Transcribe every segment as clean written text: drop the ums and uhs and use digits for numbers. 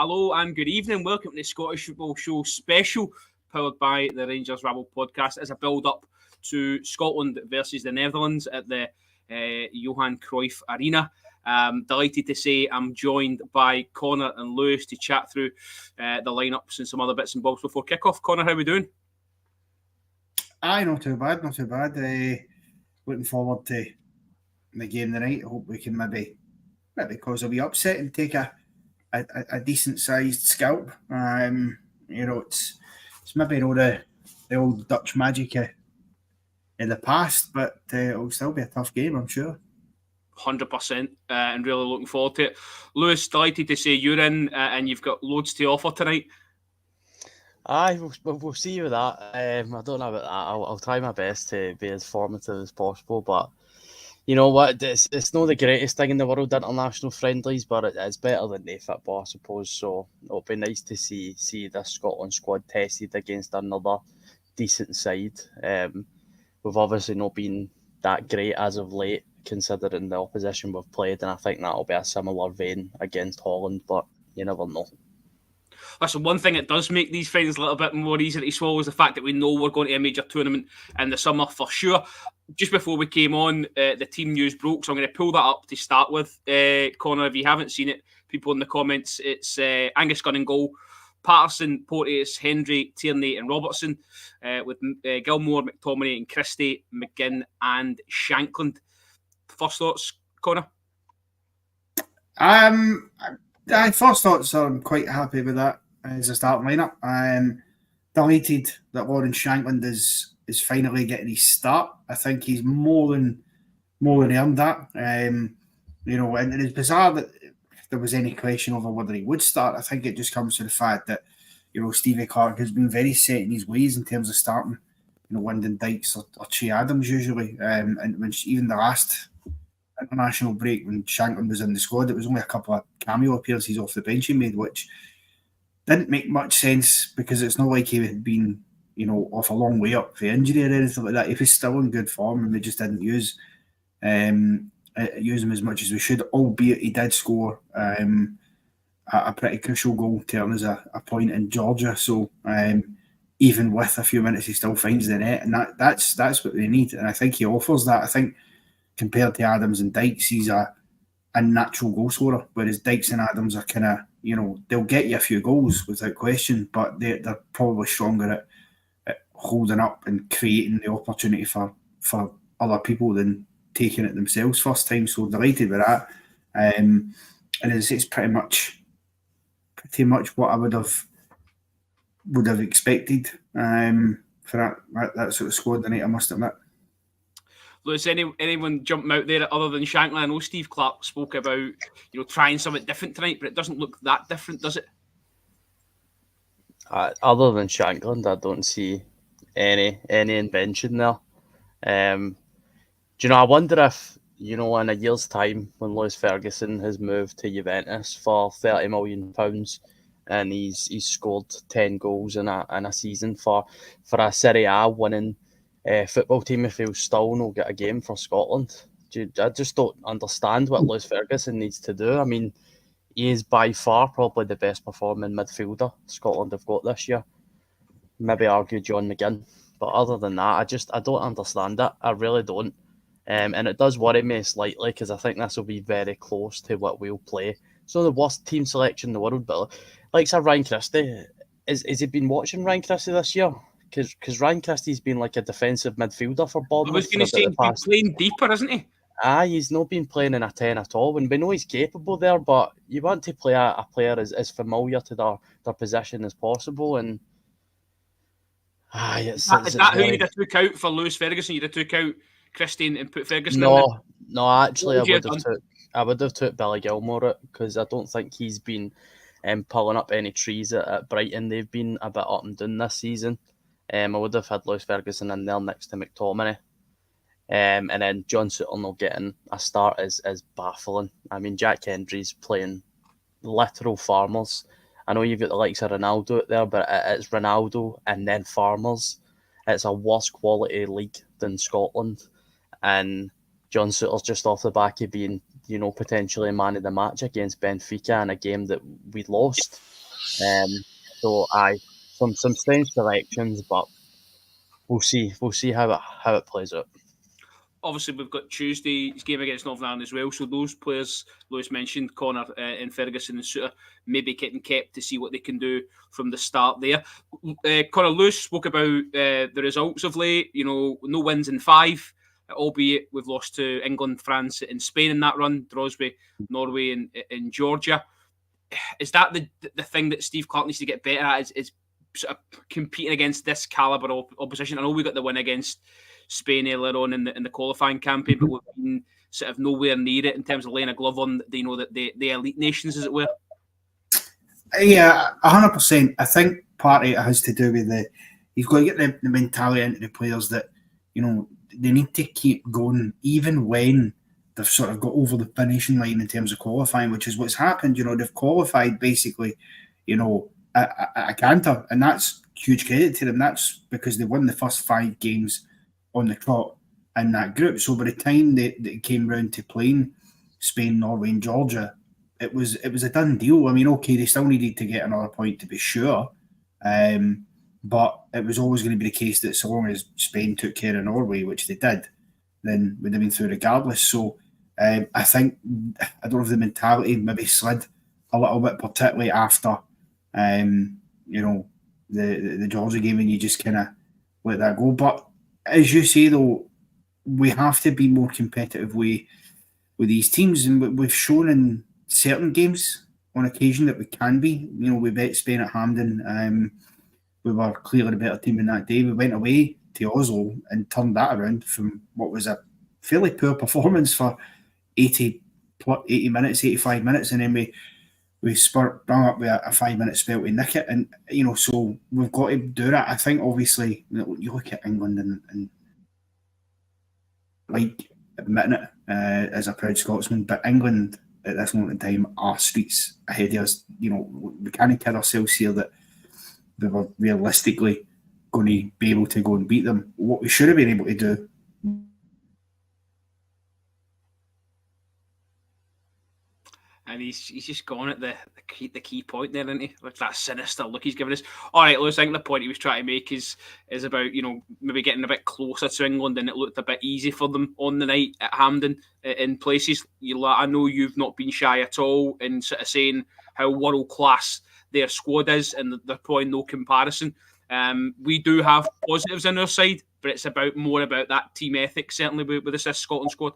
Hello and good evening. Welcome to the Scottish Football Show special, powered by the Rangers Rabble podcast, as a build-up to Scotland versus the Netherlands at the Johan Crujiff ArenA. Delighted to say I'm joined by Connor and Lewis to chat through the lineups and some other bits and bobs before kickoff. Connor, how are we doing? Aye, not too bad. Looking forward to the game tonight. I hope we can maybe cause a wee upset and take a decent sized scalp. It's maybe not the old Dutch magic in the past, but it'll still be a tough game, I'm sure. 100%, and really looking forward to it. Lewis, delighted to say you're in, and you've got loads to offer tonight. Aye, we'll see with that. I don't know about that. I'll try my best to be as formative as possible, but you know what? It's not the greatest thing in the world, international friendlies, but it's better than no football, I suppose. So it'll be nice to see this Scotland squad tested against another decent side. We've obviously not been that great as of late, considering the opposition we've played, and I think that'll be a similar vein against Holland, but you never know. Listen, one thing that does make these friends a little bit more easy to swallow is the fact that we know we're going to a major tournament in the summer for sure. Just before we came on, the team news broke, so I'm going to pull that up to start with. Connor, if you haven't seen it, people in the comments, it's Angus Gunn in goal, Patterson, Porteous, Hendry, Tierney and Robertson, with Gilmore, McTominay and Christie, McGinn and Shankland. First thoughts, Connor? First thoughts, I'm quite happy with that as a starting lineup. I'm delighted that Lawrence Shankland is finally getting his start. I think he's more than earned that. And it's bizarre that if there was any question over whether he would start. I think it just comes to the fact that Steve Clarke has been very set in his ways in terms of starting Lyndon Dykes or Che Adams usually. And when even the last international break when Shankland was in the squad, it was only a couple of cameo appearances off the bench he made, which didn't make much sense because it's not like he had been off a long way up for injury or anything like that. He was still in good form and we just didn't use him as much as we should, albeit he did score a pretty crucial goal to earn us a point in Georgia. So even with a few minutes he still finds the net, and that's what we need, and I think he offers that. I think compared to Adams and Dykes, he's a natural goal scorer, whereas Dykes and Adams are kind of, they'll get you a few goals without question, but they're probably stronger at holding up and creating the opportunity for other people than taking it themselves first time. So delighted with that. And it's pretty much what I would have expected for that sort of squad tonight, I must admit. Lewis, anyone jumping out there other than Shankland? I know Steve Clarke spoke about trying something different tonight, but it doesn't look that different, does it? Other than Shankland, I don't see any invention there. I wonder if in a year's time when Lewis Ferguson has moved to Juventus for £30 million and he's scored 10 goals in a season for a Serie A winning football team, if he'll still not get a game for Scotland. I just don't understand what Lewis Ferguson needs to do. I mean, he is by far probably the best performing midfielder Scotland have got this year. Maybe argue John McGinn. But other than that, I don't understand it. I really don't. And it does worry me slightly because I think this will be very close to what we'll play. It's not the worst team selection in the world, but like Ryan Christie, has he been watching Ryan Christie this year? Because Ryan Christie's been like a defensive midfielder for Bournemouth. I was going to say he's playing deeper, isn't he? He's not been playing in a 10 at all. And we know he's capable there, but you want to play a player as familiar to their position as possible. And is that who you'd have took out for Lewis Ferguson? You'd have took out Christie and put Ferguson in there? No, actually, I would have took Billy Gilmore because I don't think he's been pulling up any trees at Brighton. They've been a bit up and down this season. I would have had Lewis Ferguson in there next to McTominay. And then John Sutton getting a start is baffling. I mean, Jack Hendry's playing literal farmers. I know you've got the likes of Ronaldo out there, but it's Ronaldo and then farmers. It's a worse quality league than Scotland. And John Sutter's just off the back of being potentially man of the match against Benfica in a game that we lost. So some strange selections, but we'll see how it plays out. Obviously, we've got Tuesday's game against Northern Ireland as well. So those players Lewis mentioned, Connor and Ferguson and Suter, maybe getting kept to see what they can do from the start there. Connor, Lewis spoke about the results of late. No wins in 5, albeit we've lost to England, France, and Spain in that run. Drosby, Norway, and Georgia. Is that the thing that Steve Clarke needs to get better at? Is sort of competing against this calibre of opposition? I know we got the win against Spain earlier on in the qualifying campaign, but we've been sort of nowhere near it in terms of laying a glove on the elite nations, as it were. Yeah, 100%. I think part of it has to do with you've got to get the mentality into the players that they need to keep going even when they've sort of got over the finishing line in terms of qualifying, which is what's happened. They've qualified basically, at a canter, and that's huge credit to them. That's because they won the first 5 games on the trot in that group. So by the time they came round to playing Spain, Norway, and Georgia, it was a done deal. I mean, okay, they still needed to get another point to be sure, but it was always going to be the case that so long as Spain took care of Norway, which they did, then we'd have been through regardless. So I think, I don't know if the mentality maybe slid a little bit, particularly after the Georgia game, and you just kind of let that go. But as you say, though, we have to be more competitive with these teams, and we've shown in certain games on occasion that we can be. We bet Spain at Hampden. We were clearly the better team in that day. We went away to Oslo and turned that around from what was a fairly poor performance for 80 minutes, 85 minutes, and then we sprung up with a 5-minute spell to nick it, and so we've got to do that. I think obviously you look at England and like admitting it as a proud Scotsman, but England at this moment in time are streets ahead of us. We can't kid ourselves here that we were realistically going to be able to go and beat them. What we should have been able to do. And he's just gone at the key point there, isn't he? Like that sinister look he's giving us. All right, Lewis, I think the point he was trying to make is about maybe getting a bit closer to England, and it looked a bit easy for them on the night at Hampden in places. I know you've not been shy at all in sort of saying how world class their squad is, and there's probably no comparison. We do have positives on our side, but it's more about that team ethic, certainly with this Scotland squad.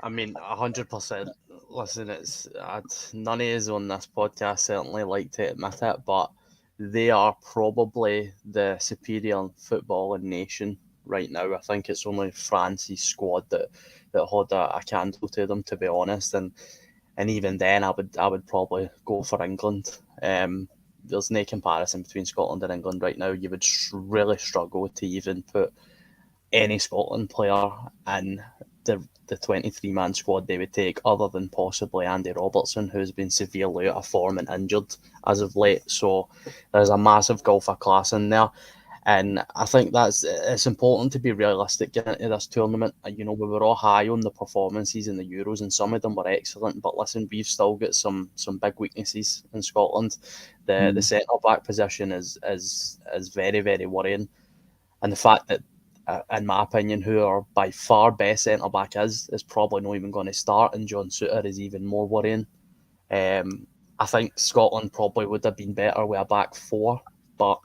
I mean, 100%. Listen, none of us on this podcast certainly like to admit it, but they are probably the superior footballing nation right now. I think it's only France's squad that had a candle to them, to be honest. And even then, I would probably go for England. There's no comparison between Scotland and England right now. You would really struggle to even put any Scotland player in the 23-man squad they would take, other than possibly Andy Robertson, who's been severely out of form and injured as of late. So there's a massive gulf of class in there. And I think it's important to be realistic into this tournament. We were all high on the performances in the Euros, and some of them were excellent. But listen, we've still got some big weaknesses in Scotland. The centre-back position is very, very worrying. And the fact that, in my opinion, who our by far best centre-back is probably not even going to start, and John Suter is even more worrying. I think Scotland probably would have been better with a back 4, but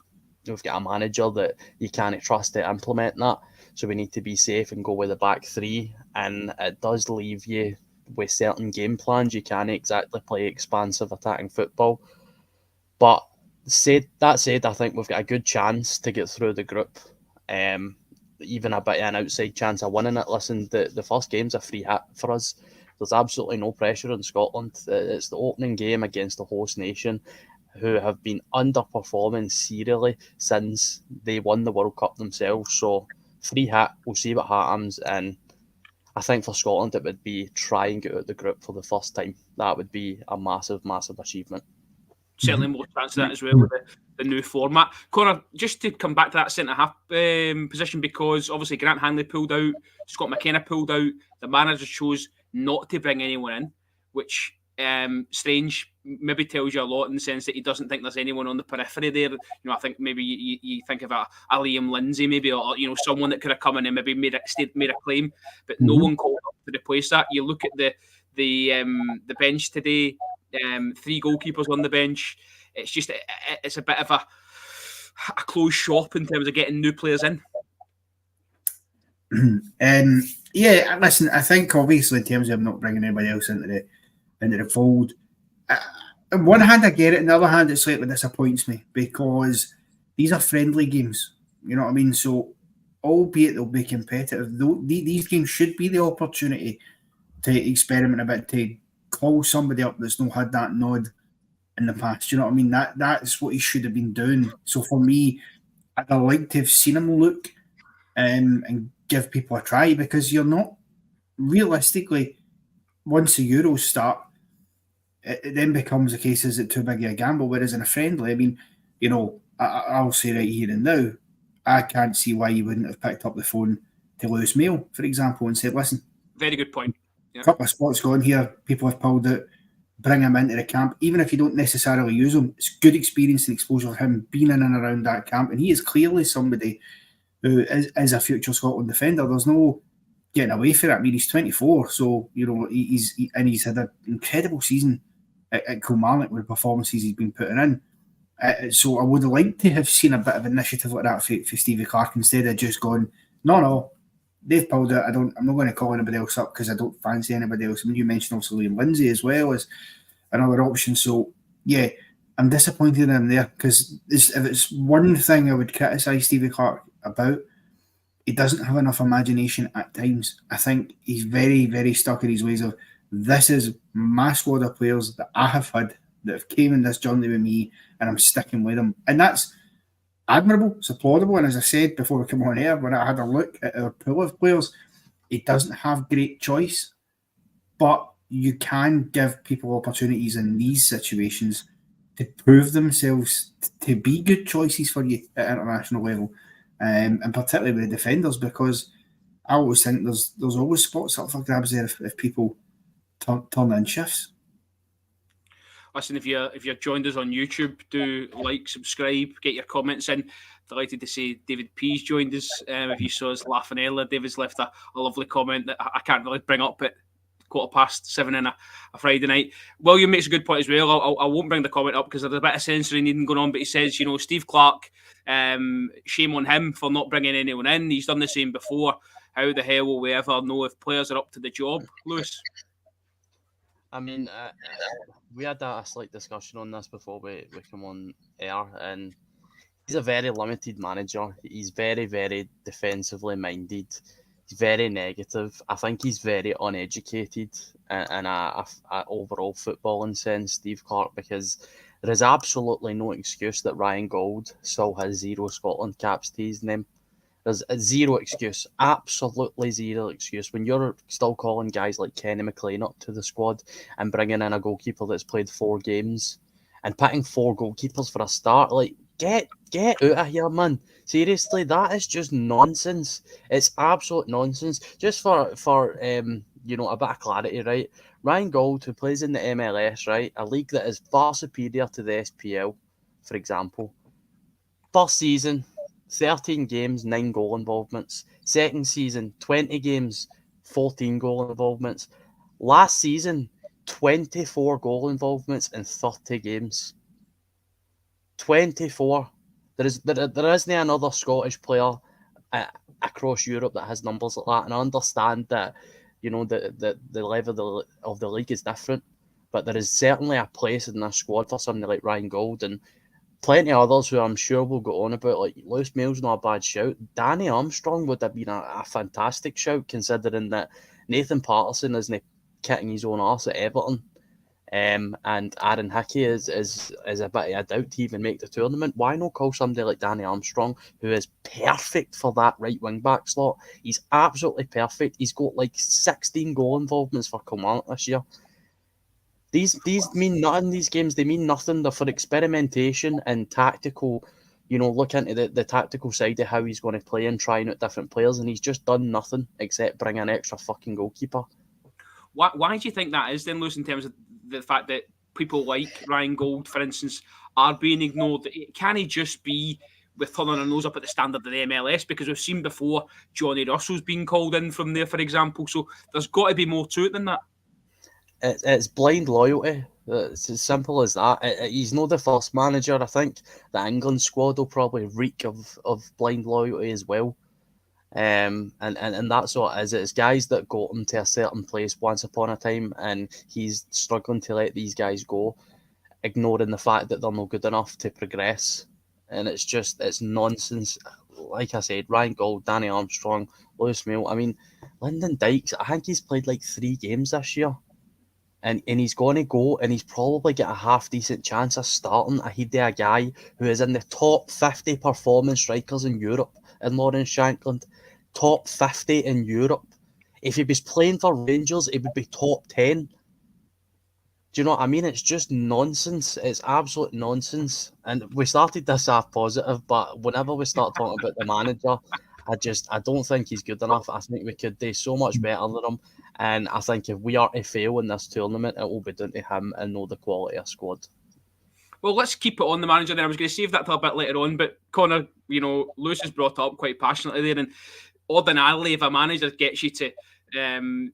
we've got a manager that you can't trust to implement that, so we need to be safe and go with the back 3, and it does leave you with certain game plans. You can't exactly play expansive attacking football, but that said, I think we've got a good chance to get through the group. Even a bit of an outside chance of winning it. Listen, the first game's a free hit for us. There's absolutely no pressure in Scotland. It's the opening game against the host nation, who have been underperforming serially since they won the World Cup themselves. So free hit, we'll see what happens. And I think for Scotland it would be try and get out the group for the first time. That would be a massive, massive achievement. Certainly more chance of that as well with the new format. Connor, just to come back to that centre-half position, because obviously Grant Hanley pulled out, Scott McKenna pulled out, the manager chose not to bring anyone in, which Strange maybe tells you a lot in the sense that he doesn't think there's anyone on the periphery there. I think maybe you think of a Liam Lindsay maybe, or someone that could have come in and maybe made a claim, but no one called up to replace that. You look at the bench today, 3 goalkeepers on the bench. It's just it's a bit of a closed shop in terms of getting new players in. Yeah, listen, I think obviously in terms of not bringing anybody else into the fold, on one hand I get it, on the other hand it slightly disappoints me because these are friendly games, you know what I mean? So albeit they'll be competitive, these games should be the opportunity to experiment a bit, to call somebody up that's not had that nod in the past, you know what I mean? That's what he should have been doing. So for me, I'd like to have seen him look and give people a try, because you're not realistically, once the Euros start, it then becomes a case, is it too big a gamble? Whereas in a friendly, I mean, I'll say right here and now, I can't see why you wouldn't have picked up the phone to Lewis Mail, for example, and said, listen, very good point. A couple of spots gone here, people have pulled out, bring him into the camp, even if you don't necessarily use him. It's good experience and exposure for him being in and around that camp, and he is clearly somebody who is a future Scotland defender. There's no getting away from it. I mean, he's 24, so he's had an incredible season at Kilmarnock with the performances he's been putting in. So I would have liked to have seen a bit of initiative like that for Steve Clarke, instead of just going, no, they've pulled it. I'm not going to call anybody else up because I don't fancy anybody else. I mean, you mentioned also Liam Lindsay as well as another option. So yeah, I'm disappointed in him there, because if it's one thing I would criticise Stevie Clarke about, he doesn't have enough imagination at times. I think he's very, very stuck in his ways of, this is my squad of players that I have had that have came in this journey with me, and I'm sticking with them. And that's admirable, it's applaudable. And as I said before we come on air, when I had a look at our pool of players, he doesn't have great choice, but you can give people opportunities in these situations to prove themselves to be good choices for you at international level, and particularly with the defenders, because I always think there's always spots up for grabs there if people turn in shifts. Listen, if you're joined us on YouTube, do like, subscribe, get your comments in. Delighted to see David P's joined us. If you saw us laughing earlier, David's left a lovely comment that I can't really bring up at 7:15 on a Friday night. William makes a good point as well. I won't bring the comment up because there's a bit of censoring needing going on, but he says, Steve Clarke, shame on him for not bringing anyone in. He's done the same before. How the hell will we ever know if players are up to the job, Lewis? I mean, we had a slight discussion on this before we come on air, and he's a very limited manager. He's very, very defensively minded. He's very negative. I think he's very uneducated in a overall footballing sense, Steve Clarke, because there is absolutely no excuse that Ryan Gold still has 0 Scotland caps to his name. There's zero excuse, absolutely zero excuse. When you're still calling guys like Kenny McLean up to the squad and bringing in a goalkeeper that's played 4 games and picking 4 goalkeepers for a start, like, get out of here, man. Seriously, that is just nonsense. It's absolute nonsense. Just for a bit of clarity, right? Ryan Gold, who plays in the MLS, right, a league that is far superior to the SPL, for example. First season, 13 games, 9 goal involvements. Second season, 20 games, 14 goal involvements. Last season, 24 goal involvements in 30 games. 24. There isn't another Scottish player across Europe that has numbers like that. And I understand that, the level of the league is different, but there is certainly a place in this squad for somebody like Ryan Gold, and plenty of others who I'm sure will go on about. Like, Lewis Mail's not a bad shout. Danny Armstrong would have been a fantastic shout, considering that Nathan Patterson isn't kicking his own arse at Everton. And Aaron Hickey is a bit of a doubt to even make the tournament. Why not call somebody like Danny Armstrong, who is perfect for that right wing back slot? He's absolutely perfect. He's got like 16 goal involvements for Kilmarnock this year. These mean nothing. These games, they mean nothing. They're for experimentation and tactical, look into the tactical side of how he's going to play and trying out different players, and he's just done nothing except bring an extra fucking goalkeeper. Why do you think that is then, Lewis, in terms of the fact that people like Ryan Gold, for instance, are being ignored? Can he just be with turning our nose up at the standard of the MLS? Because we've seen before Johnny Russell's been called in from there, for example. So there's got to be more to it than that. It's blind loyalty. It's as simple as that. He's not the first manager. I think the England squad will probably reek of blind loyalty as well. And that's what it is. It's guys that got him to a certain place once upon a time, and he's struggling to let these guys go, ignoring the fact that they're not good enough to progress. And it's nonsense. Like I said, Ryan Gold, Danny Armstrong, Lewis Mail. I mean, Lyndon Dykes, I think he's played like 3 games this year. And he's going to go, and he's probably got a half-decent chance of starting ahead of a guy who is in the top 50 performing strikers in Europe, in Lawrence Shankland. Top 50 in Europe. If he was playing for Rangers, it would be top 10. Do you know what I mean? It's just nonsense. It's absolute nonsense. And we started this half positive, but whenever we start talking about the manager, I don't think he's good enough. I think we could do so much better than him. And I think if we are to fail in this tournament, it will be down to him and not the quality of squad. Well, let's keep it on the manager then. I was going to save that till a bit later on, but Connor, Lewis has brought up quite passionately there, and ordinarily, if a manager gets you to, 2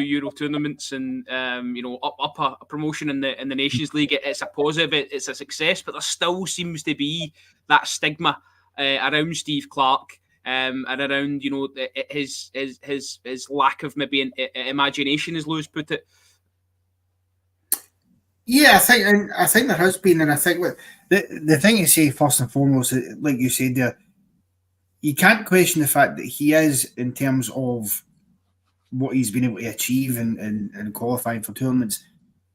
Euro tournaments and up a promotion in the Nations League, it's a positive, it's a success. But there still seems to be that stigma around Steve Clarke and around his lack of maybe imagination, as Lewis put it. Yeah, I think there has been, and I think the thing to say first and foremost, like you said there, you can't question the fact that he is, in terms of what he's been able to achieve in qualifying for tournaments,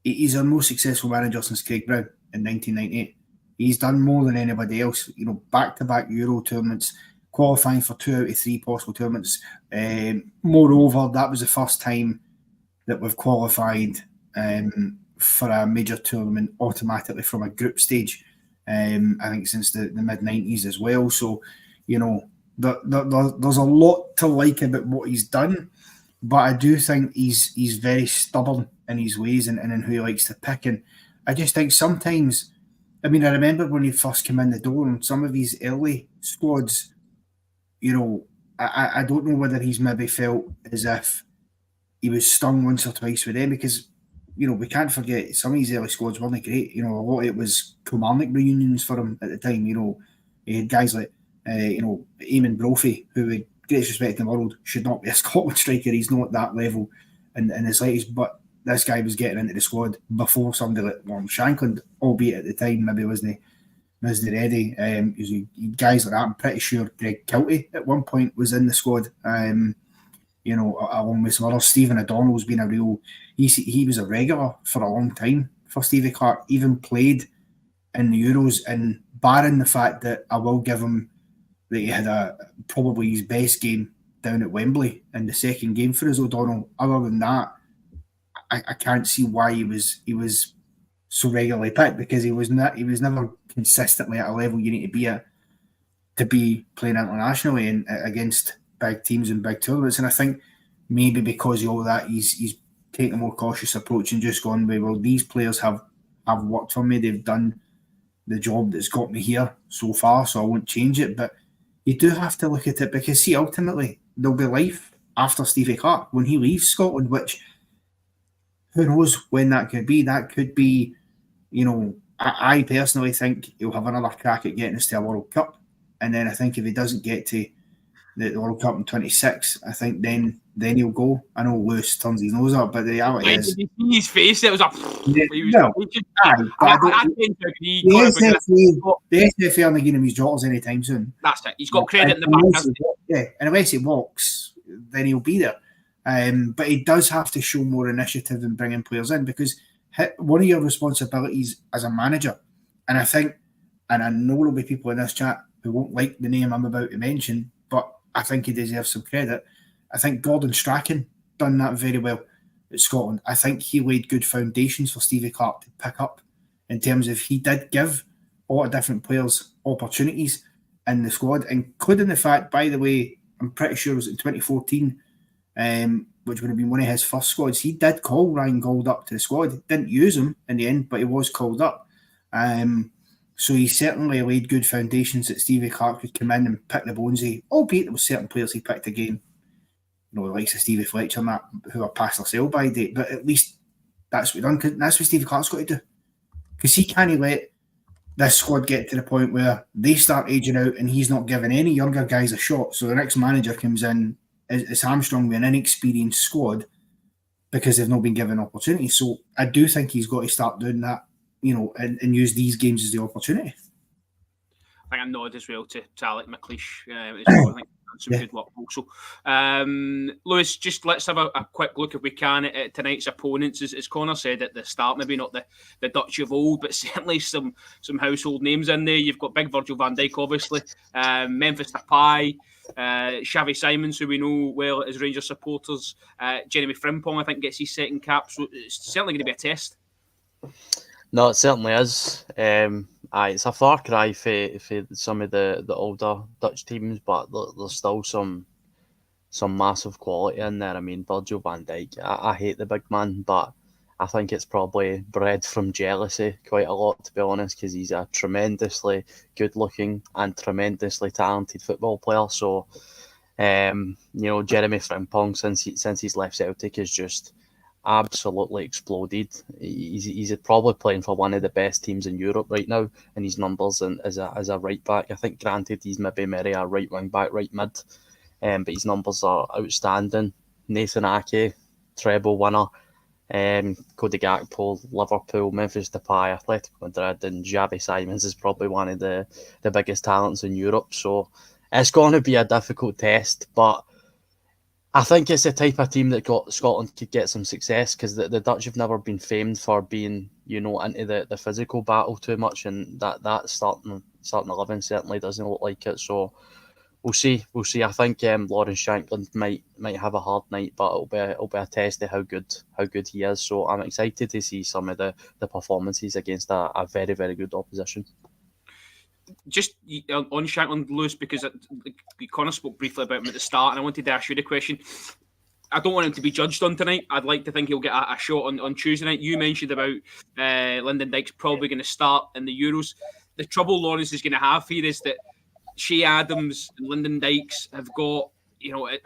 he's our most successful manager since Craig Brown in 1998. He's done more than anybody else. Back-to-back Euro tournaments, qualifying for 2 out of 3 possible tournaments. Moreover, that was the first time that we've qualified for a major tournament automatically from a group stage. I think since the mid-90s as well. So, there's a lot to like about what he's done, but I do think he's very stubborn in his ways and in who he likes to pick. And I just think sometimes, I remember when he first came in the door and some of these early squads, I don't know whether he's maybe felt as if he was stung once or twice with them, because we can't forget some of these early squads weren't great. A lot of it was Kilmarnock reunions for him at the time. He had guys like Eamon Brophy, who, with greatest respect in the world, should not be a Scotland striker. He's not at that level in his slightest. But this guy was getting into the squad before somebody like Lawrence Shankland, albeit at the time maybe wasn't ready. Guys like that. I'm pretty sure Greg Kilty at one point was in the squad. Along with some others. Stephen O'Donnell's been he was a regular for a long time for Stevie Clarke, even played in the Euros, and barring the fact that I will give him that he had probably his best game down at Wembley in the second game for his O'Donnell. Other than that, I can't see why he was so regularly picked, because he was never consistently at a level you need to be at to be playing internationally and against big teams and big tournaments. And I think maybe because of all that, he's taken a more cautious approach and just gone, well, these players have worked for me. They've done the job that's got me here so far, so I won't change it. But you do have to look at it, because, see, ultimately, there'll be life after Stevie Clarke when he leaves Scotland, which, who knows when that could be. That could be, I personally think he'll have another crack at getting us to a World Cup. And then I think if he doesn't get to the World Cup in 26, I think then he'll go. I know Lewis turns his nose up, but the reality is... Did you see his face? It was a... The SFA aren't giving him his jotters anytime soon. That's it. He's got credit in the back. Yeah, and unless he walks, then he'll be there. But he does have to show more initiative in bringing players in, because one of your responsibilities as a manager, and I think, and I know there'll be people in this chat who won't like the name I'm about to mention, but I think he deserves some credit. I think Gordon Strachan done that very well at Scotland. I think he laid good foundations for Stevie Clarke to pick up, in terms of he did give a lot of different players opportunities in the squad, including the fact, by the way, I'm pretty sure it was in 2014, which would have been one of his first squads, he did call Ryan Gauld up to the squad. He didn't use him in the end, but he was called up. So he certainly laid good foundations that Stevie Clarke could come in and pick the bonesy, albeit there were certain players he picked again, the likes of Stevie Fletcher and that, who are past their sell by date, but at least that's what we've done. That's what Stevie Clarke's got to do. Because he can't let this squad get to the point where they start aging out and he's not giving any younger guys a shot. So the next manager comes in, is hamstrung with an inexperienced squad because they've not been given opportunities. So I do think he's got to start doing that, and use these games as the opportunity. I think I nod as well to Alec McLeish as well. I think some good luck also. Lewis, just let's have a quick look, if we can, at tonight's opponents. As Connor said at the start, maybe not the Dutch of old, but certainly some household names in there. You've got big Virgil van Dijk, obviously, Memphis Depay, Xavi Simons, who we know well as Rangers supporters, Jeremy Frimpong, I think, gets his second cap, so it's certainly going to be a test. No, it certainly is. It's a far cry for some of the older Dutch teams, but there's still some massive quality in there. I mean, Virgil van Dijk, I hate the big man, but I think it's probably bred from jealousy quite a lot, to be honest, because he's a tremendously good-looking and tremendously talented football player. So, Jeremy Frimpong, since he's left Celtic, is just absolutely exploded. He's probably playing for one of the best teams in Europe right now, and his numbers as a right back. I think, granted, he's maybe a right wing back, right mid, but his numbers are outstanding. Nathan Ake, treble winner. Cody Gakpo, Liverpool, Memphis Depay, Atletico Madrid, and Xavi Simons is probably one of the biggest talents in Europe. So it's going to be a difficult test, but I think it's the type of team that Scotland could get some success, because the Dutch have never been famed for being, into the physical battle too much, and that starting 11 certainly doesn't look like it. So we'll see. I think Lawrence Shankland might have a hard night, but it'll be a test of how good he is. So I'm excited to see some of the performances against a very, very good opposition. Just on Shankland, Lewis, because Connor spoke briefly about him at the start, and I wanted to ask you the question. I don't want him to be judged on tonight. I'd like to think he'll get a shot on Tuesday night. You mentioned about Lyndon Dykes probably going to start in the Euros. The trouble Lawrence is going to have here is that Shea Adams and Lyndon Dykes have got,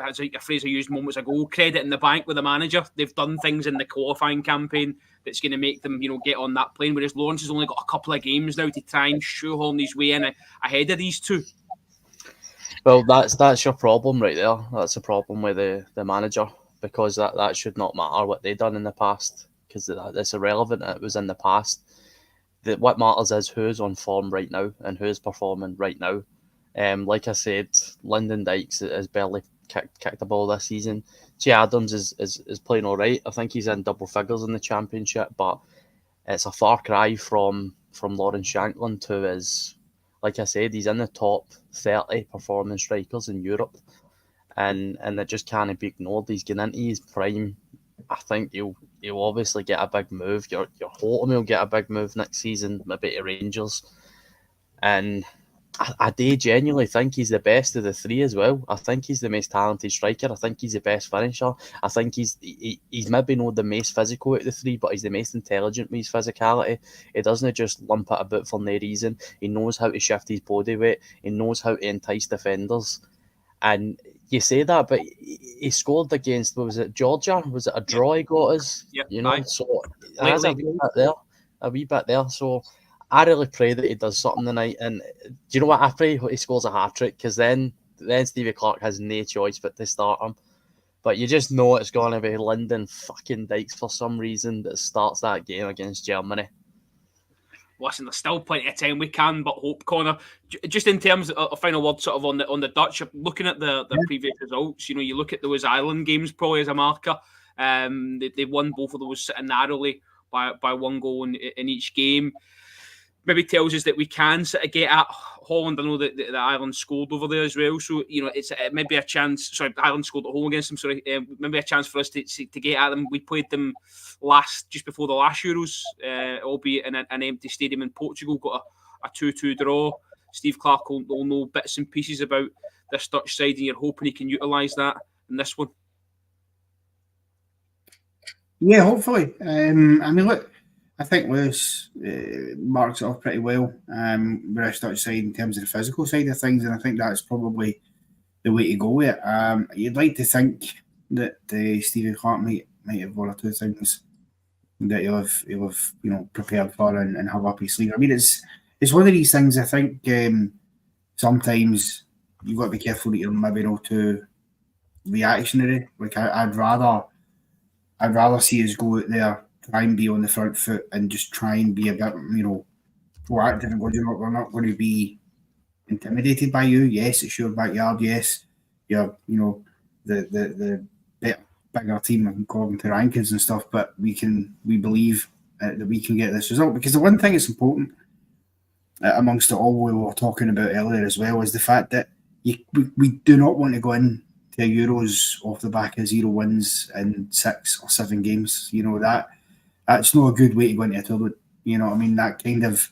as a phrase I used moments ago, credit in the bank with the manager. They've done things in the qualifying campaign that's going to make them, get on that plane, whereas Lawrence has only got a couple of games now to try and shoehorn his way in ahead of these two. Well, that's your problem right there. That's a problem with the manager, because that should not matter what they've done in the past, because that's irrelevant. It was in the past. What matters is who's on form right now and who's performing right now. Like I said, Lyndon Dykes has barely kicked the ball this season. Che Adams is playing all right. I think he's in double figures in the Championship, but it's a far cry from Lawrence Shankland, who is, like I said, he's in the top 30 performing strikers in Europe, and it just can't be ignored. He's getting into his prime. I think he'll obviously get a big move. You're hoping he'll get a big move next season, maybe to Rangers, and I do genuinely think he's the best of the three as well. I think he's the most talented striker. I think he's the best finisher. I think he's maybe not the most physical out of the three, but he's the most intelligent with his physicality. He doesn't just lump it about for no reason. He knows how to shift his body weight. He knows how to entice defenders. And you say that, but he scored against, what was it, Georgia? Was it a draw he got us? Yep. So there's a wee bit there. So I really pray that he does something tonight. And do you know what? I pray he scores a hat-trick, because then Stevie Clarke has no choice but to start him. But you just know it's going to be Lyndon fucking Dykes for some reason that starts that game against Germany. Listen, there's still plenty of time. We can but hope, Connor. Just in terms of a final word sort of on the Dutch, looking at the previous results, you look at those Ireland games probably as a marker. They won both of those sitting narrowly by one goal in each game. Maybe tells us that we can sort of get at Holland. I know that Ireland scored over there as well, so it's maybe a chance. Sorry, Ireland scored at home against them. Sorry, maybe a chance for us to get at them. We played them just before the last Euros, albeit in an empty stadium in Portugal. Got a 2-2 draw. Steve Clarke will know bits and pieces about this Dutch side, and you're hoping he can utilise that in this one. Yeah, hopefully. I mean, look, I think Lewis marks it off pretty well. Where I start side in terms of the physical side of things, and I think that's probably the way to go with it. You'd like to think that Steve Clarke might have one or two things that he'll have prepared for and have up his sleeve. I mean, it's one of these things. I think sometimes you've got to be careful that you're maybe not too reactionary. Like I'd rather see us go out there, try and be on the front foot, and just try and be a bit, proactive and go. We're not going to be intimidated by you. Yes, it's your backyard. Yes, you're the bigger team according to rankings and stuff. But we believe that we can get this result, because the one thing that's important amongst it all we were talking about earlier as well is the fact that we do not want to go in to Euros off the back of 0 wins in 6 or 7 games. That's not a good way to go into a tournament. You know what I mean? That kind of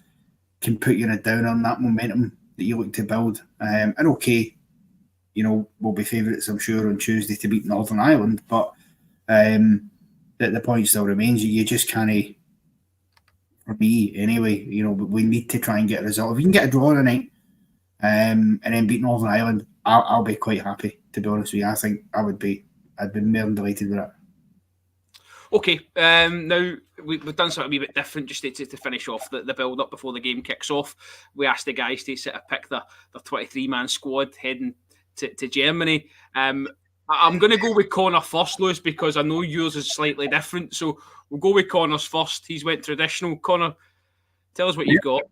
can put you in a downer on that momentum that you look to build. And okay, we'll be favourites, I'm sure, on Tuesday to beat Northern Ireland, but the point still remains. You just can't, for me anyway, we need to try and get a result. If we can get a draw tonight and then beat Northern Ireland, I'll be quite happy, to be honest with you. I think I'd be more than delighted with it. Okay, now we've done something a wee bit different just to finish off the build-up before the game kicks off. We asked the guys to sort of pick their 23-man squad heading to Germany. I'm going to go with Connor first, Lewis, because I know yours is slightly different. So we'll go with Connor's first. He's went traditional. Connor, tell us what you've got.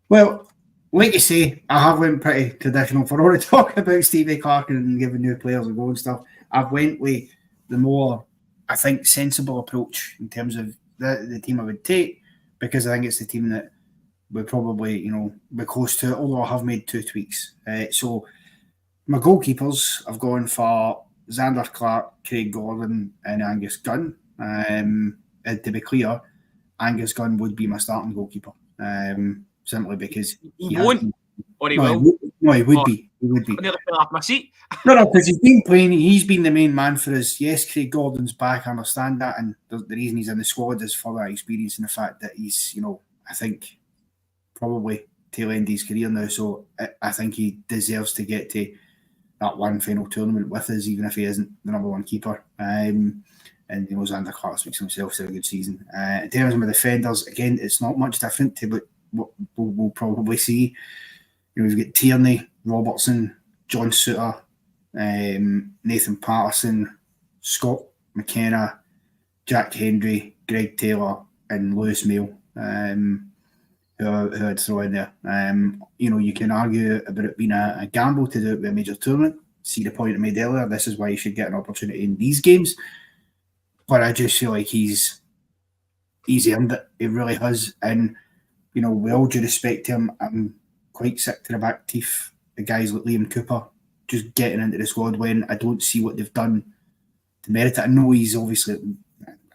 Well, like you say, I have went pretty traditional. For all the talk about Steve Clarke and giving new players a go and stuff, I've went with the more, I think, sensible approach in terms of the team I would take, because I think it's the team that would probably, be close to it, although I have made 2 tweaks. So my goalkeepers, I've gone for Xander Clark, Craig Gordon and Angus Gunn. To be clear, Angus Gunn would be my starting goalkeeper. Simply because he won't, or he will. He would be. He would be. I nearly fell off my seat. No, because he's been playing. He's been the main man for us. Yes, Craig Gordon's back. I understand that, and the reason he's in the squad is for that experience and the fact that he's, I think, probably tail end his career now. So I think he deserves to get to that one final tournament with us, even if he isn't the number one keeper. And Xander Clark speaks himself to a good season. In terms of my defenders, again, it's not much different to what we'll probably see. We've got Tierney, Robertson, John Suter, Nathan Patterson, Scott McKenna, Jack Hendry, Greg Taylor, and Lewis Mail, who I'd throw in there. You can argue about it being a gamble to do it with a major tournament. See the point I made earlier. This is why you should get an opportunity in these games. But I just feel like he's earned it. He really has. And with all due respect to him, I'm quite sick to the back teeth. The guys like Liam Cooper just getting into the squad when I don't see what they've done to merit it. I know he's obviously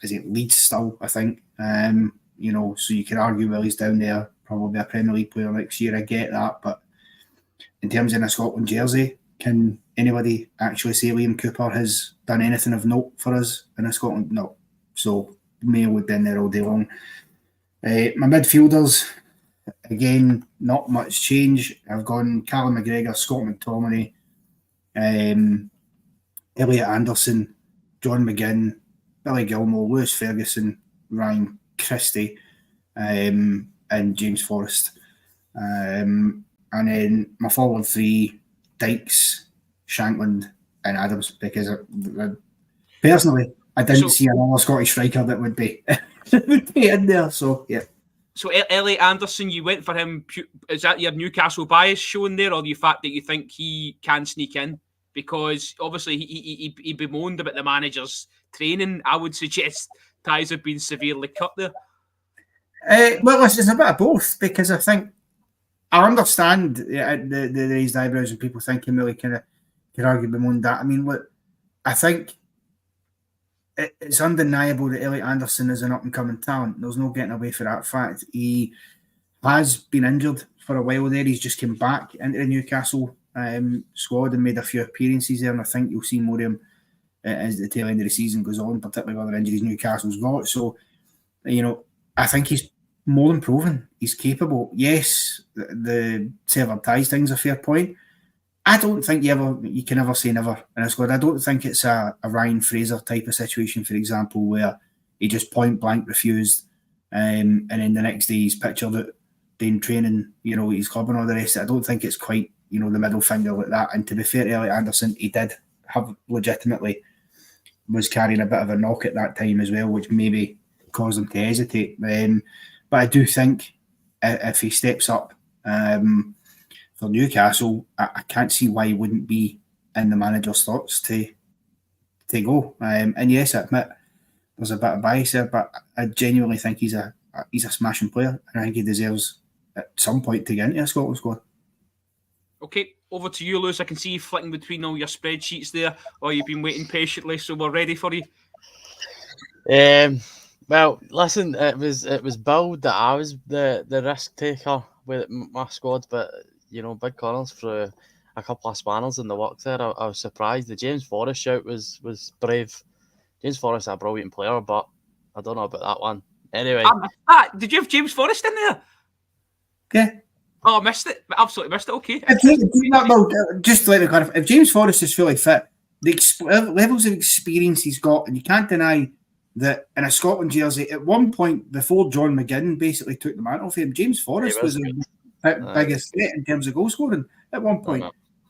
at Leeds still, I think. So you can argue, well, he's down there, probably a Premier League player next year. I get that, but in terms of a Scotland jersey, can anybody actually say Liam Cooper has done anything of note for us in a Scotland? No. So Mail would be in there all day long. My midfielders, again, not much change. I've gone Callum McGregor, Scott McTominay, Elliot Anderson, John McGinn, Billy Gilmore, Lewis Ferguson, Ryan Christie, and James Forrest. And then my forward 3, Dykes, Shankland, and Adams, because personally, I didn't see another Scottish striker that would be in there. So, yeah. So, Elliot Anderson, you went for him. Is that your Newcastle bias showing there, or the fact that you think he can sneak in? Because obviously he bemoaned about the manager's training. I would suggest ties have been severely cut there. Well, it's a bit of both, because I think I understand the raised eyebrows and people thinking, well, he can argue bemoaned that. I mean, look, I think it's undeniable that Elliot Anderson is an up-and-coming talent. There's no getting away from that fact. He has been injured for a while there. He's just came back into the Newcastle squad and made a few appearances there, and I think you'll see more of him as the tail end of the season goes on, particularly with the injuries Newcastle's got. So, I think he's more than proven. He's capable. Yes, the severed ties thing's a fair point. I don't think you can ever say never in a squad. I don't think it's a Ryan Fraser type of situation, for example, where he just point blank refused, and then the next day he's pictured it doing training, his club and all the rest of it. I don't think it's quite, the middle finger like that. And to be fair to Elliot Anderson, he did have legitimately was carrying a bit of a knock at that time as well, which maybe caused him to hesitate. But I do think if he steps up for Newcastle, I can't see why he wouldn't be in the manager's thoughts to go. And yes, I admit there's a bit of bias there, but I genuinely think he's a smashing player, and I think he deserves at some point to get into a Scotland squad. Okay, over to you, Lewis. I can see you flicking between all your spreadsheets there, or you've been waiting patiently, so we're ready for you. Well, listen, it was billed that I was the risk taker with my squad, but Big Connors threw a couple of spanners in the works there. I was surprised. The James Forrest shout was brave. James Forrest is a brilliant player, but I don't know about that one. Anyway, did you have James Forrest in there? Yeah. Oh, I missed it. Absolutely missed it. Okay. Just to let me clarify, if James Forrest is fully fit, the levels of experience he's got, and you can't deny that in a Scotland jersey, at one point before John McGinn basically took the mantle for him, James Forrest was the biggest threat in terms of goal scoring at one point.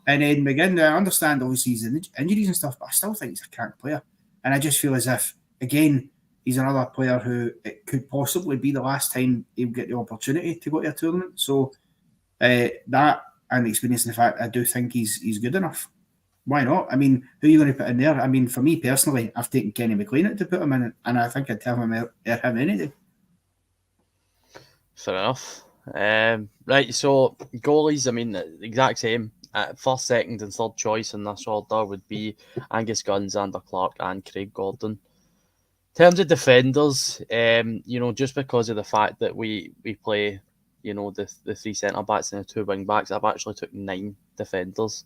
And then McGinn, I understand obviously he's injuries and stuff, but I still think he's a crack player. And I just feel as if, again, he's another player who it could possibly be the last time he'll get the opportunity to go to a tournament. So that and the experience and the fact I do think he's good enough. Why not? I mean, who are you going to put in there? I mean, for me personally, I've taken Kenny McLean to put him in, and I think I'd tell him any day. Fair enough. Right, so goalies, I mean, the exact same. First, second, and third choice in this order would be Angus Gunn, Xander Clarke, and Craig Gordon. In terms of defenders, just because of the fact that we play, the three centre backs and the two wing backs, I've actually took 9 defenders,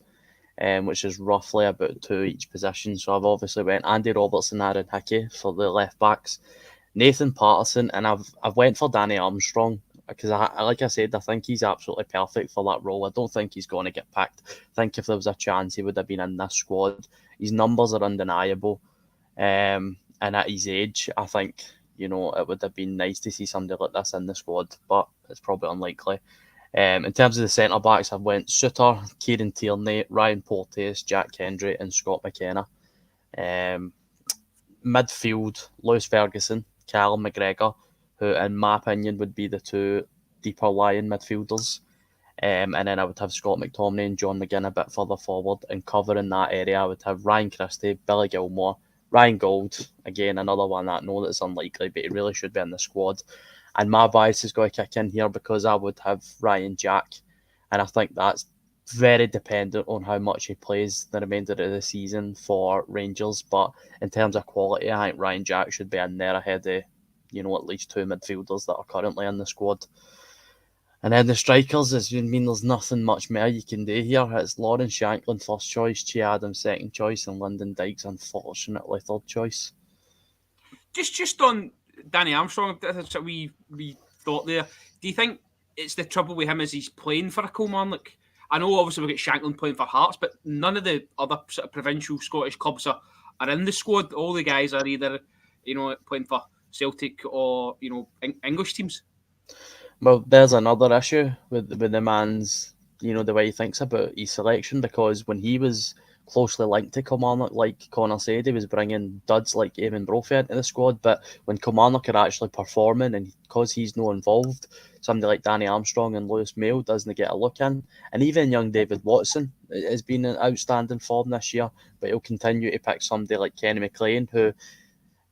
which is roughly about 2 each position. So I've obviously went Andy Robertson, Aaron Hickey for the left backs, Nathan Patterson, and I've went for Danny Armstrong because like I said, I think he's absolutely perfect for that role. I don't think he's going to get picked. I think if there was a chance, he would have been in this squad. His numbers are undeniable, and at his age, I think it would have been nice to see somebody like this in the squad, but it's probably unlikely. In terms of the centre backs, I've went Suter, Kieran Tierney, Ryan Porteous, Jack Hendry, and Scott McKenna. Midfield, Lewis Ferguson, Callum McGregor, who, in my opinion, would be the 2 deeper lying midfielders. And then I would have Scott McTominay and John McGinn a bit further forward. And covering that area, I would have Ryan Christie, Billy Gilmore, Ryan Gold, again, another one that I know that's unlikely, but he really should be in the squad. And my bias is going to kick in here because I would have Ryan Jack. And I think that's very dependent on how much he plays the remainder of the season for Rangers. But in terms of quality, I think Ryan Jack should be in there ahead of, at least 2 midfielders that are currently in the squad. And then the strikers, there's nothing much more you can do here. It's Lauren Shanklin first choice, Che Adams second choice, and Lyndon Dykes, unfortunately, third choice. Just on Danny Armstrong, that's what we thought there. Do you think it's the trouble with him as he's playing for a Kilmarnock? I know obviously we've got Shanklin playing for Hearts, but none of the other sort of provincial Scottish clubs are in the squad. All the guys are either, playing for Celtic or, English teams. Well, there's another issue with the man's, the way he thinks about his selection, because when he was closely linked to Kilmarnock, like Connor said, he was bringing duds like Eamon Brophy into the squad, but when Kilmarnock are actually performing, and because he's not involved, somebody like Danny Armstrong and Lewis Mayo doesn't get a look in. And even young David Watson has been an outstanding form this year, but he'll continue to pick somebody like Kenny McLean, who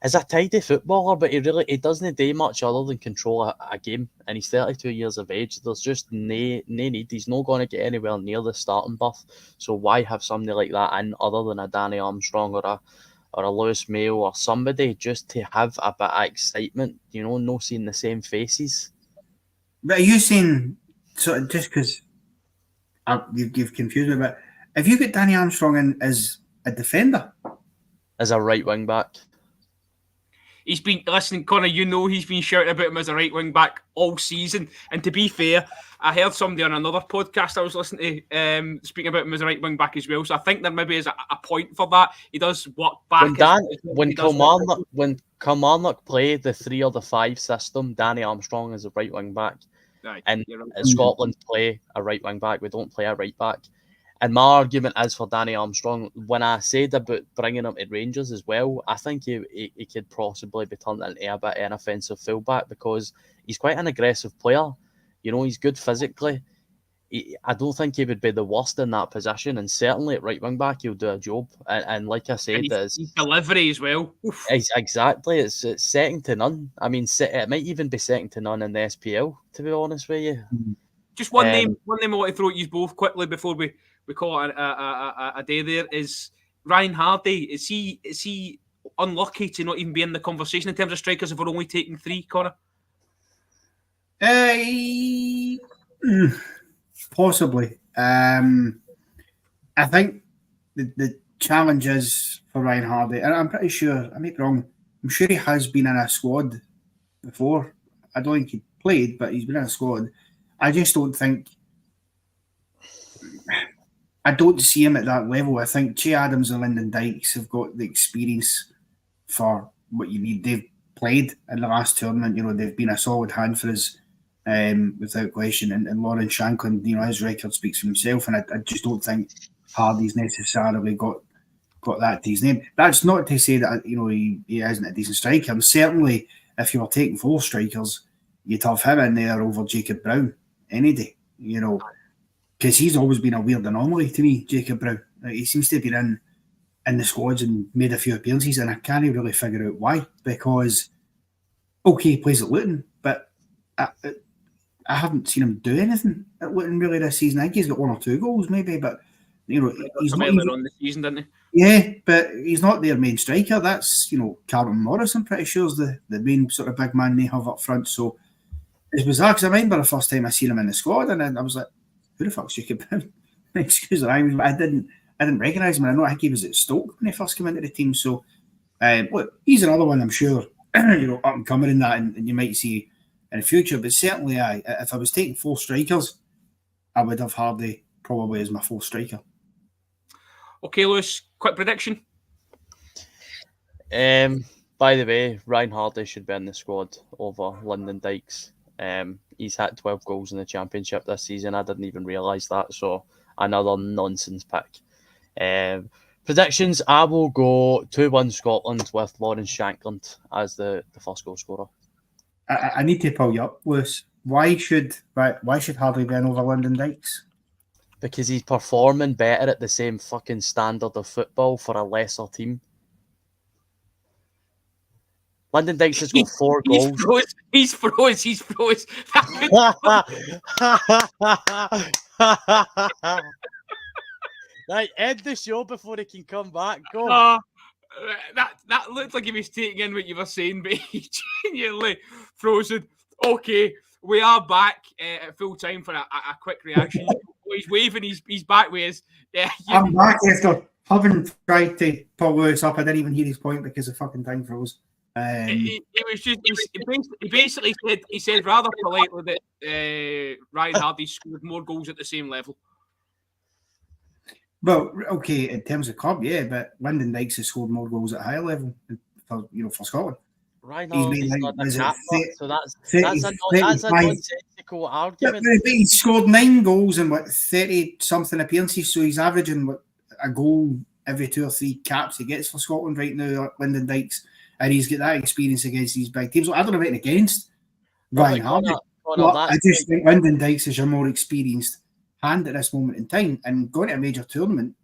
is a tidy footballer, but he doesn't do much other than control a game, and he's 32 years of age. There's just no need. He's not going to get anywhere near the starting berth. So why have somebody like that in other than a Danny Armstrong or a Lewis Mayo or somebody just to have a bit of excitement, no seeing the same faces? But are you saying, so just because you've confused me a bit, have you got Danny Armstrong in as a defender? as a right wing back. He's been listening, Connor. He's been shouting about him as a right wing back all season. And to be fair, I heard somebody on another podcast I was listening to speaking about him as a right wing back as well. So I think there maybe is a point for that. He does work back. When Kilmarnock play the 3 or the 5 system, Danny Armstrong is a right wing back. Right, and right. Scotland play a right wing back. We don't play a right back. And my argument is for Danny Armstrong. When I said about bringing him to Rangers as well, I think he could possibly be turned into a bit of an offensive fullback because he's quite an aggressive player. He's good physically. I don't think he would be the worst in that position, and certainly at right wing back he'll do a job. And like I said, his delivery as well. Oof. Exactly, it's second to none. I mean, it might even be second to none in the SPL. To be honest with you, just one name I want to throw at you both quickly before we call it a day. There is Ryan Hardy. Is he unlucky to not even be in the conversation in terms of strikers if we're only taking 3, Connor? Possibly. I think the challenge is for Ryan Hardy, and I'm pretty sure, I may be wrong, I'm sure he has been in a squad before. I don't think he played, but he's been in a squad. I just don't think, I don't see him at that level. I think Che Adams and Lyndon Dykes have got the experience for what you need. They've played in the last tournament. They've been a solid hand for us. Without question, and Lawrence Shankland, his record speaks for himself, and I just don't think Hardy's necessarily got that to his name. That's not to say that he isn't a decent striker. And certainly, if you were taking 4 strikers, you'd have him in there over Jacob Brown any day. Because he's always been a weird anomaly to me, Jacob Brown. He seems to be in the squads and made a few appearances, and I can't really figure out why. Because he plays at Luton, but I haven't seen him do anything at Luton really this season. I think he's got 1 or 2 goals maybe, but he's not earlier on the season, didn't he? Yeah, but he's not their main striker. That's Carlton Morris, I'm pretty sure, is the main sort of big man they have up front. So it was that, because I remember the first time I seen him in the squad, and I was like, who the fuck's Jacob Brown? Excuse me, I didn't recognise him. I think he was at Stoke when he first came into the team. So look, he's another one I'm sure up and coming in that, and you might see in the future, but certainly if I was taking 4 strikers, I would have Hardy probably as my 4th striker. Okay, Lewis, quick prediction. By the way, Ryan Hardy should be in the squad over Lyndon Dykes. He's had 12 goals in the Championship this season. I didn't even realise that, so another nonsense pick. Predictions, I will go 2-1 Scotland with Lawrence Shankland as the first goal scorer. I need to pull you up, Lewis. Why should Hardy be in over Lyndon Dykes? Because he's performing better at the same fucking standard of football for a lesser team. Lyndon Dykes has got 4 goals. He's froze. Right, end the show before he can come back. Go. That looked like he was taking in what you were saying, but he genuinely frozen. Okay, we are back at full time for a quick reaction. He's waving. He's back with us. Yeah, I'm back after having tried to pull Lewis up. I didn't even hear his point because the fucking thing froze. He basically said rather politely that Ryan Hardy scored more goals at the same level. Well, okay, in terms of club, yeah, but Lyndon Dykes has scored more goals at a higher level for Scotland. Right now, he's not the captain, so that's a nonsensical argument. Yeah, but he's scored 9 goals in 30-something appearances, so he's averaging a goal every 2 or 3 caps he gets for Scotland right now, Lyndon Dykes, and he's got that experience against these big teams. So I don't have anything against Ryan Hardy. I just think Lyndon Dykes is a more experienced hand at this moment in time, and going to a major tournament,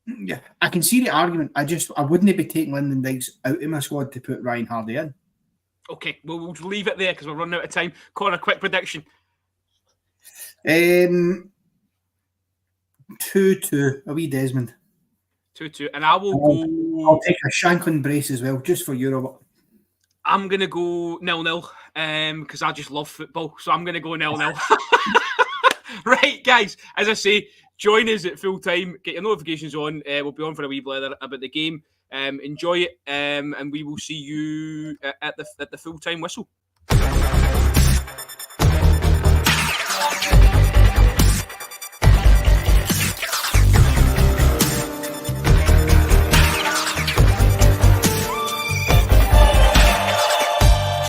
yeah, I can see the argument. I wouldn't be taking Lyndon Dykes out of my squad to put Ryan Hardy in. Okay, well, we'll leave it there because we're running out of time. Connor, quick prediction. 2-2, a wee Desmond. 2-2, and I'll take a Shankland brace as well, just for Europe. I'm going to go 0-0 because I just love football, so I'm going to go 0-0. Right, guys, as I say, join us at full time. Get your notifications on. We'll be on for a wee blather about the game. Enjoy it, and we will see you at the full-time whistle.